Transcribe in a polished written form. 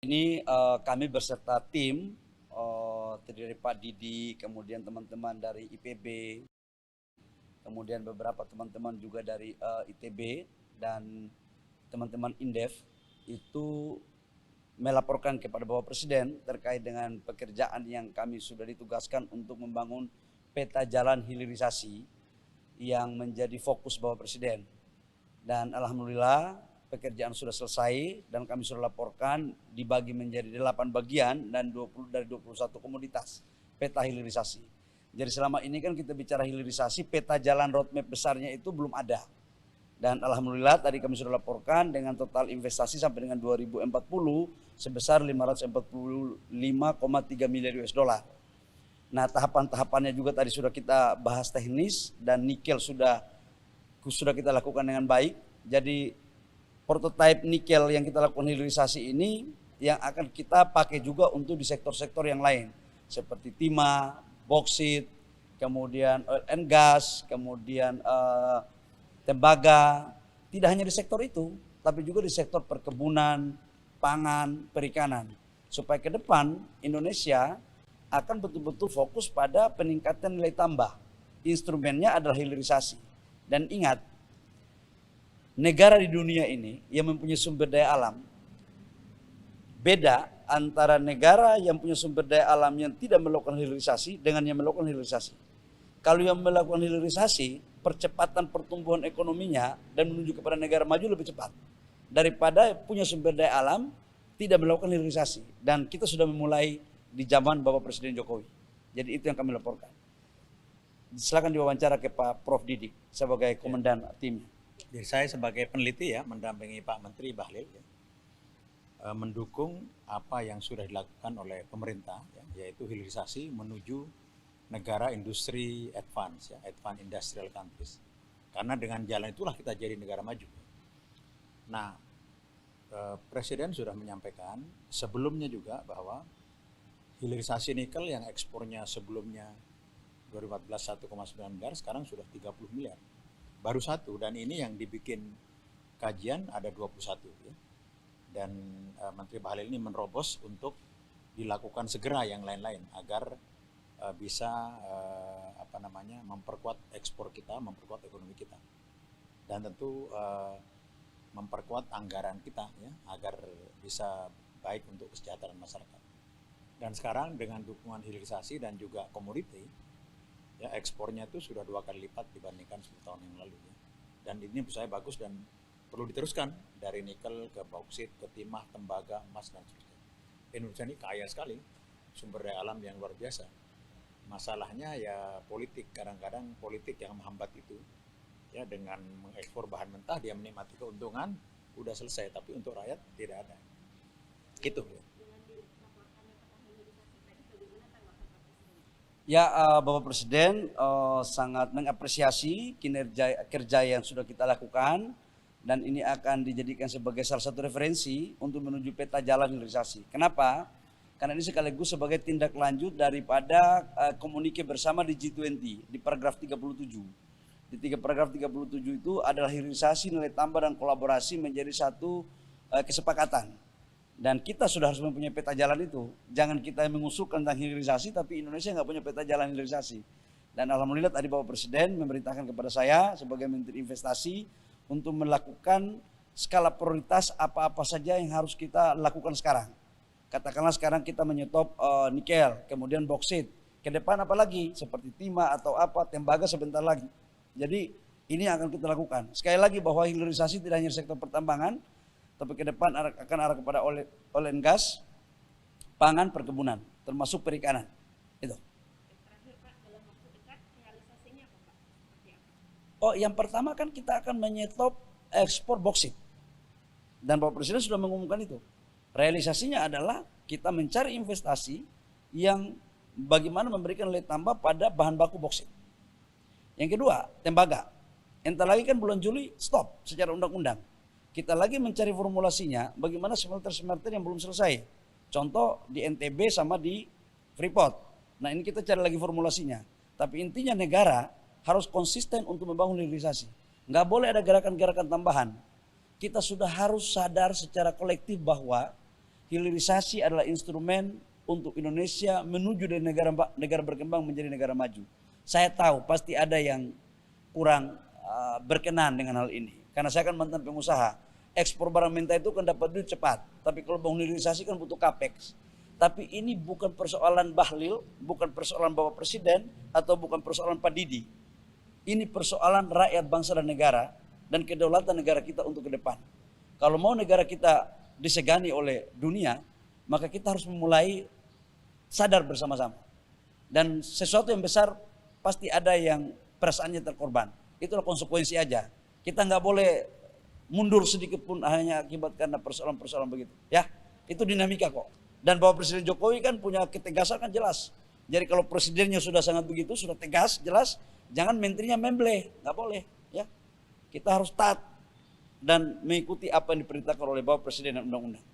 Ini kami berserta tim terdiri Pak Didi, kemudian teman-teman dari IPB, kemudian beberapa teman-teman juga dari ITB dan teman-teman Indef itu melaporkan kepada Bapak Presiden terkait dengan pekerjaan yang kami sudah ditugaskan untuk membangun peta jalan hilirisasi yang menjadi fokus Bapak Presiden. Dan alhamdulillah pekerjaan sudah selesai dan kami sudah laporkan dibagi menjadi 8 bagian dan 20 dari 21 komoditas peta hilirisasi. Jadi selama ini kan kita bicara hilirisasi, peta jalan roadmap besarnya itu belum ada. Dan alhamdulillah tadi kami sudah laporkan dengan total investasi sampai dengan 2040 sebesar 545,3 miliar US dollar. Nah, tahapan-tahapannya juga tadi sudah kita bahas teknis dan nikel sudah kita lakukan dengan baik. Jadi prototipe nikel yang kita lakukan hilirisasi ini yang akan kita pakai juga untuk di sektor-sektor yang lain seperti timah, boksit, kemudian oil and gas, kemudian tembaga. Tidak hanya di sektor itu, tapi juga di sektor perkebunan, pangan, perikanan. Supaya ke depan Indonesia akan betul-betul fokus pada peningkatan nilai tambah. Instrumennya adalah hilirisasi. Dan ingat, negara di dunia ini yang mempunyai sumber daya alam, beda antara negara yang punya sumber daya alam yang tidak melakukan hilirisasi dengan yang melakukan hilirisasi. Kalau yang melakukan hilirisasi, percepatan pertumbuhan ekonominya dan menuju kepada negara maju lebih cepat daripada punya sumber daya alam tidak melakukan hilirisasi. Dan kita sudah memulai di zaman Bapak Presiden Jokowi. Jadi itu yang kami laporkan. Silakan diwawancara ke Pak Prof Didi sebagai komandan timnya. Jadi saya sebagai peneliti ya mendampingi Pak Menteri Bahlil ya, mendukung apa yang sudah dilakukan oleh pemerintah ya, yaitu hilirisasi menuju negara industri advance ya, advanced industrial countries. Karena dengan jalan itulah kita jadi negara maju. Nah, Presiden sudah menyampaikan sebelumnya juga bahwa hilirisasi nikel yang ekspornya sebelumnya 2014 1,9 miliar sekarang sudah 30 miliar. Baru satu, dan ini yang dibikin kajian ada 21 ya. Dan Menteri Bahlil ini menerobos untuk dilakukan segera yang lain-lain agar bisa memperkuat ekspor kita, memperkuat ekonomi kita. Dan tentu memperkuat anggaran kita ya agar bisa baik untuk kesejahteraan masyarakat. Dan sekarang dengan dukungan hilirisasi dan juga komoditi, ya ekspornya itu sudah 2 kali lipat dibandingkan 10 tahun yang lalu. Ya. Dan ini menurut saya bagus dan perlu diteruskan dari nikel ke bauksit, ke timah, tembaga, emas, dan sebagainya. Indonesia ini kaya sekali, sumber daya alam yang luar biasa. Masalahnya ya politik, kadang-kadang politik yang menghambat itu. Ya dengan mengekspor bahan mentah dia menikmati keuntungan, udah selesai, tapi untuk rakyat tidak ada. Gitu. Ya, Bapak Presiden sangat mengapresiasi kerja yang sudah kita lakukan dan ini akan dijadikan sebagai salah satu referensi untuk menuju peta jalan hilirisasi. Kenapa? Karena ini sekaligus sebagai tindak lanjut daripada komunike bersama di G20 di paragraf 37. Di paragraf 37 itu adalah hilirisasi, nilai tambah dan kolaborasi menjadi satu kesepakatan. Dan kita sudah harus mempunyai peta jalan itu. Jangan kita mengusulkan tentang hilirisasi, tapi Indonesia nggak punya peta jalan hilirisasi. Dan alhamdulillah tadi Bapak Presiden memerintahkan kepada saya sebagai Menteri Investasi untuk melakukan skala prioritas apa-apa saja yang harus kita lakukan sekarang. Katakanlah sekarang kita menyetop nikel, kemudian boksit. Ke depan apa lagi? Seperti timah atau apa, tembaga sebentar lagi. Jadi ini yang akan kita lakukan. Sekali lagi bahwa hilirisasi tidak hanya sektor pertambangan, tapi ke depan akan arah kepada oil and gas, pangan, perkebunan, termasuk perikanan. Itu. Terakhir Pak, dalam waktu dekat realisasinya apa Pak? Seperti apa? Oh, yang pertama kan kita akan menyetop ekspor boksit. Dan Bapak Presiden sudah mengumumkan itu. Realisasinya adalah kita mencari investasi yang bagaimana memberikan nilai tambah pada bahan baku boksit. Yang kedua, tembaga. Entar lagi kan bulan Juli stop secara undang-undang. Kita lagi mencari formulasinya bagaimana smelter-smelter yang belum selesai. Contoh di NTB sama di Freeport. Nah ini kita cari lagi formulasinya. Tapi intinya negara harus konsisten untuk membangun hilirisasi. Nggak boleh ada gerakan-gerakan tambahan. Kita sudah harus sadar secara kolektif bahwa hilirisasi adalah instrumen untuk Indonesia menuju dari negara berkembang menjadi negara maju. Saya tahu pasti ada yang kurang berkenan dengan hal ini. Karena saya kan mantan pengusaha. Ekspor barang mentah itu kan dapat duit cepat. Tapi kalau bangun hilirisasi kan butuh capex. Tapi ini bukan persoalan Bahlil, bukan persoalan Bapak Presiden, atau bukan persoalan Pak Didi. Ini persoalan rakyat bangsa dan negara dan kedaulatan negara kita untuk ke depan. Kalau mau negara kita disegani oleh dunia, maka kita harus memulai sadar bersama-sama. Dan sesuatu yang besar pasti ada yang perasaannya terkorban. Itulah konsekuensi aja. Kita nggak boleh mundur sedikit pun hanya akibat karena persoalan-persoalan begitu. Ya, itu dinamika kok. Dan Bapak Presiden Jokowi kan punya ketegasan kan jelas. Jadi kalau presidennya sudah sangat begitu, sudah tegas, jelas, jangan menterinya membleh, nggak boleh. Ya, kita harus taat dan mengikuti apa yang diperintahkan oleh Bapak Presiden dan undang-undang.